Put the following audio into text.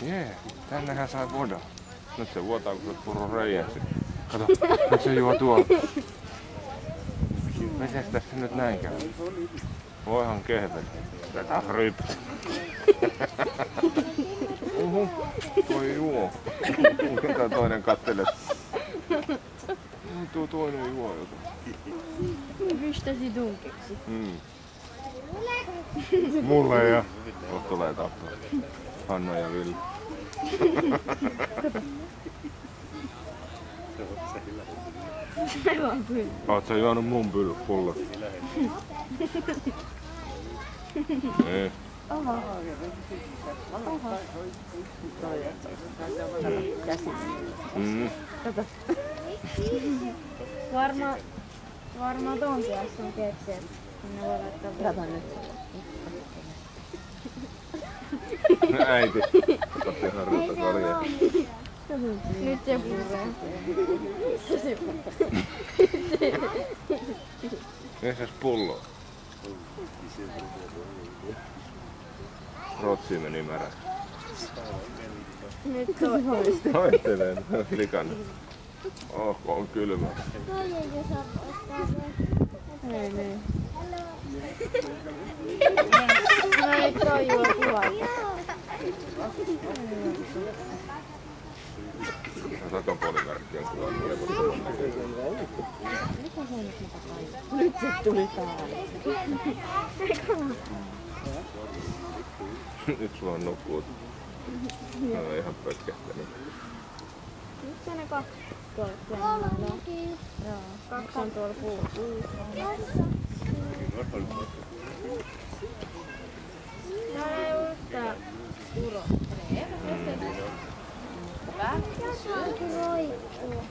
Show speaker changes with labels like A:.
A: Jee, tännehän sai voda. Nyt se vuotaa, kun se puruu reijän. Kato, nyt se juo tuolla. Mites tässä nyt näin käy? Voihan kehvet. Tätä rypt. Toi juo. Mitä toinen kattelee? Tuo toinen juo jotain.
B: Pistäsi tunkeksi.
A: Mulle ja... Tuosta tulee tappaa. Hanna ja Ville.
B: Aivan pylly.
A: Oot sä juonut mun pullot? Ei.
B: Oho. Oho. Kato. Varmaan ton sijassa on keksiä. Ne voi laittaa kato nyt.
A: Äiti. Otti harjoita kaljaa.
B: Nyt se puree.
A: Missä pullo? Rotsi meni märäksi.
B: Nyt toista.
A: Toistelee, likannut. On kylmä.
B: Ei niin. No ei toi juo kuvaa.
A: Takapuolikarkki on kyllä levottoman näköinen.
B: Nyt se tuli täällä.
A: Nyt sulla on nukkuu. Mä oon ihan pötkähtänyt.
B: Nyt se ne kaksi tuolla. Joo, kaksi on tuolla puussa. No ei yhtään urottelee. Hyvä. Roikkuu.